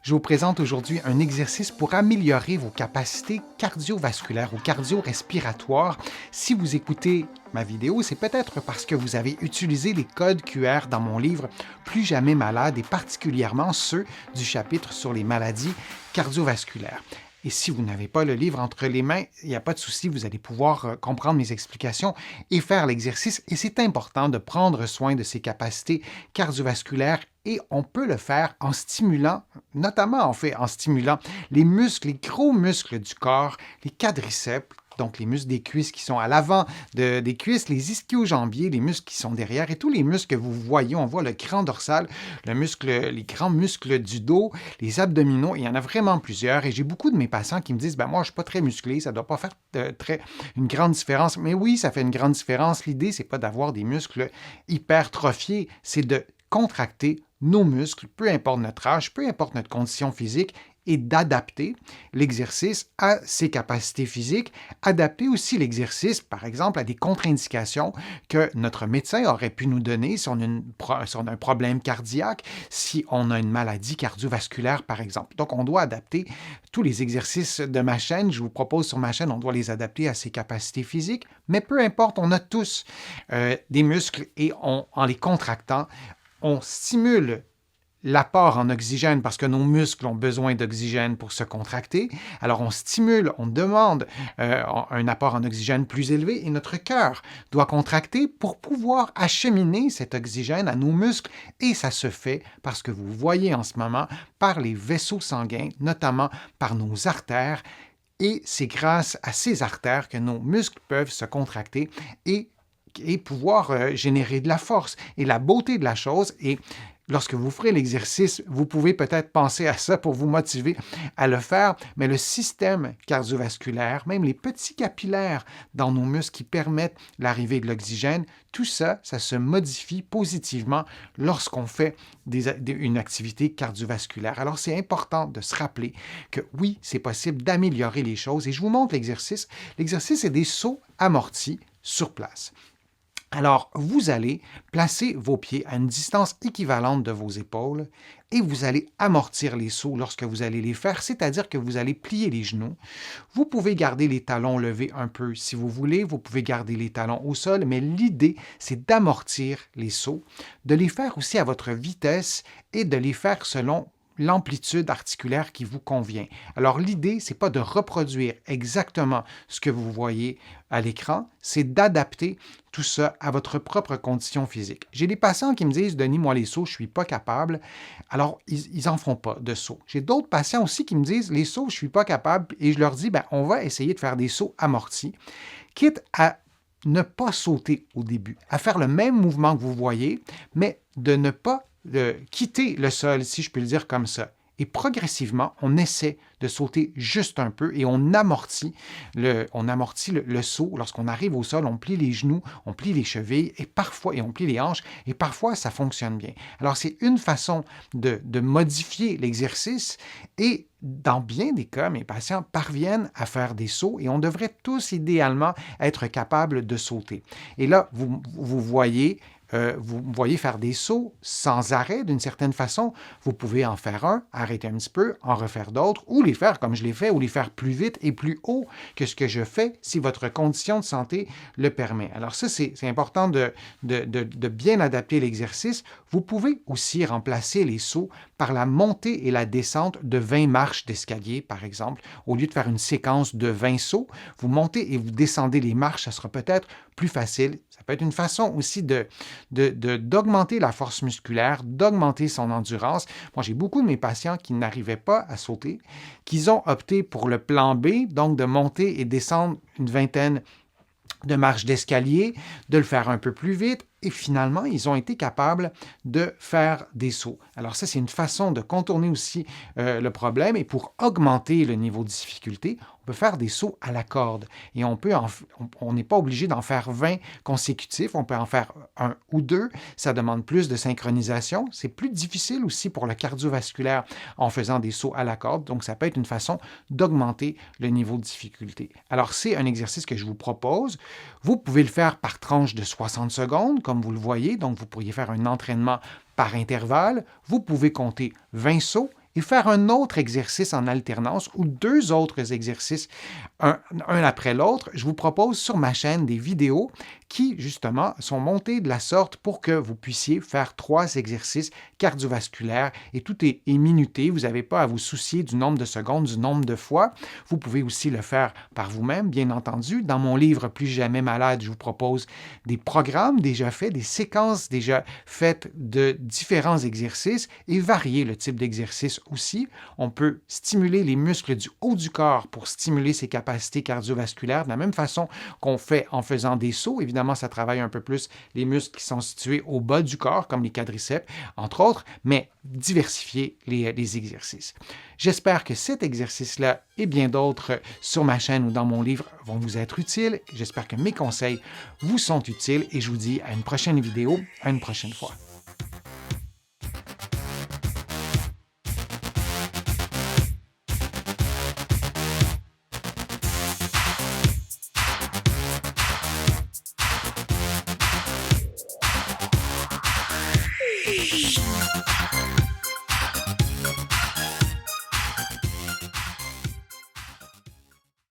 Je vous présente aujourd'hui un exercice pour améliorer vos capacités cardiovasculaires ou cardio-respiratoires. Si vous écoutez ma vidéo, c'est peut-être parce que vous avez utilisé les codes QR dans mon livre Plus jamais malade et particulièrement ceux du chapitre sur les maladies cardiovasculaires. Et si vous n'avez pas le livre entre les mains, il n'y a pas de souci, vous allez pouvoir comprendre mes explications et faire l'exercice. Et c'est important de prendre soin de ses capacités cardiovasculaires et on peut le faire en stimulant, notamment en stimulant les muscles, les gros muscles du corps, les quadriceps, donc les muscles des cuisses qui sont à l'avant des cuisses, les ischio-jambiers, les muscles qui sont derrière et tous les muscles que vous voyez. On voit le grand dorsal, les grands muscles du dos, les abdominaux. Il y en a vraiment plusieurs et j'ai beaucoup de mes patients qui me disent moi, je ne suis pas très musclé, ça ne doit pas faire une grande différence. Mais oui, ça fait une grande différence. L'idée, ce n'est pas d'avoir des muscles hypertrophiés, c'est de contracter nos muscles, peu importe notre âge, peu importe notre condition physique, et d'adapter l'exercice à ses capacités physiques, adapter aussi l'exercice, par exemple, à des contre-indications que notre médecin aurait pu nous donner si on a un problème cardiaque, si on a une maladie cardiovasculaire, par exemple. Donc, on doit adapter tous les exercices de ma chaîne. Je vous propose sur ma chaîne, on doit les adapter à ses capacités physiques, mais peu importe, on a tous des muscles et en les contractant, on stimule l'apport en oxygène parce que nos muscles ont besoin d'oxygène pour se contracter. Alors, on stimule, on demande un apport en oxygène plus élevé et notre cœur doit contracter pour pouvoir acheminer cet oxygène à nos muscles. Et ça se fait parce que vous voyez en ce moment par les vaisseaux sanguins, notamment par nos artères. Et c'est grâce à ces artères que nos muscles peuvent se contracter et pouvoir générer de la force. Et la beauté de la chose est lorsque vous ferez l'exercice, vous pouvez peut-être penser à ça pour vous motiver à le faire, mais le système cardiovasculaire, même les petits capillaires dans nos muscles qui permettent l'arrivée de l'oxygène, tout ça, ça se modifie positivement lorsqu'on fait une activité cardiovasculaire. Alors, c'est important de se rappeler que oui, c'est possible d'améliorer les choses et je vous montre l'exercice. L'exercice, c'est des sauts amortis sur place. Alors, vous allez placer vos pieds à une distance équivalente de vos épaules et vous allez amortir les sauts lorsque vous allez les faire, c'est-à-dire que vous allez plier les genoux. Vous pouvez garder les talons levés un peu si vous voulez, vous pouvez garder les talons au sol, mais l'idée, c'est d'amortir les sauts, de les faire aussi à votre vitesse et de les faire selon l'amplitude articulaire qui vous convient. Alors, l'idée, ce n'est pas de reproduire exactement ce que vous voyez à l'écran, c'est d'adapter tout ça à votre propre condition physique. J'ai des patients qui me disent « Denis, moi, les sauts, je ne suis pas capable. » Alors, ils n'en font pas de sauts. J'ai d'autres patients aussi qui me disent « Les sauts, je ne suis pas capable. » Et je leur dis « On va essayer de faire des sauts amortis, quitte à ne pas sauter au début, à faire le même mouvement que vous voyez, mais de ne pas quitter le sol, si je peux le dire comme ça. Et progressivement, on essaie de sauter juste un peu et on amortit le saut. Lorsqu'on arrive au sol, on plie les genoux, on plie les chevilles et on plie les hanches et parfois, ça fonctionne bien. Alors, c'est une façon de modifier l'exercice et dans bien des cas, mes patients parviennent à faire des sauts et on devrait tous idéalement être capables de sauter. Et là, vous voyez faire des sauts sans arrêt d'une certaine façon. Vous pouvez en faire un, arrêter un petit peu, en refaire d'autres, ou les faire comme je l'ai fait, ou les faire plus vite et plus haut que ce que je fais si votre condition de santé le permet. Alors ça, c'est important de bien adapter l'exercice. Vous pouvez aussi remplacer les sauts par la montée et la descente de 20 marches d'escalier, par exemple. Au lieu de faire une séquence de 20 sauts, vous montez et vous descendez les marches, ça sera peut-être plus facile. Ça peut être une façon aussi d'augmenter la force musculaire, d'augmenter son endurance. Moi, j'ai beaucoup de mes patients qui n'arrivaient pas à sauter, qui ont opté pour le plan B, donc de monter et descendre une vingtaine de marches d'escalier, de le faire un peu plus vite, et finalement, ils ont été capables de faire des sauts. Alors ça, c'est une façon de contourner aussi le problème, et pour augmenter le niveau de difficulté, on peut faire des sauts à la corde, et on n'est pas obligé d'en faire 20 consécutifs, on peut en faire un ou deux, ça demande plus de synchronisation, c'est plus difficile aussi pour le cardiovasculaire en faisant des sauts à la corde, donc ça peut être une façon d'augmenter le niveau de difficulté. Alors c'est un exercice que je vous propose, vous pouvez le faire par tranche de 60 secondes, comme vous le voyez, donc vous pourriez faire un entraînement par intervalle, vous pouvez compter 20 sauts et faire un autre exercice en alternance ou 2 autres exercices, un après l'autre. Je vous propose sur ma chaîne des vidéos qui, justement, sont montées de la sorte pour que vous puissiez faire 3 exercices cardiovasculaires et tout est minuté. Vous n'avez pas à vous soucier du nombre de secondes, du nombre de fois. Vous pouvez aussi le faire par vous-même, bien entendu. Dans mon livre Plus jamais malade, je vous propose des programmes déjà faits, des séquences déjà faites de différents exercices et varier le type d'exercice aussi. On peut stimuler les muscles du haut du corps pour stimuler ses capacités cardiovasculaires de la même façon qu'on fait en faisant des sauts. Évidemment, ça travaille un peu plus les muscles qui sont situés au bas du corps, comme les quadriceps, entre autres, mais diversifier les exercices. J'espère que cet exercice-là et bien d'autres sur ma chaîne ou dans mon livre vont vous être utiles. J'espère que mes conseils vous sont utiles et je vous dis à une prochaine vidéo, à une prochaine fois.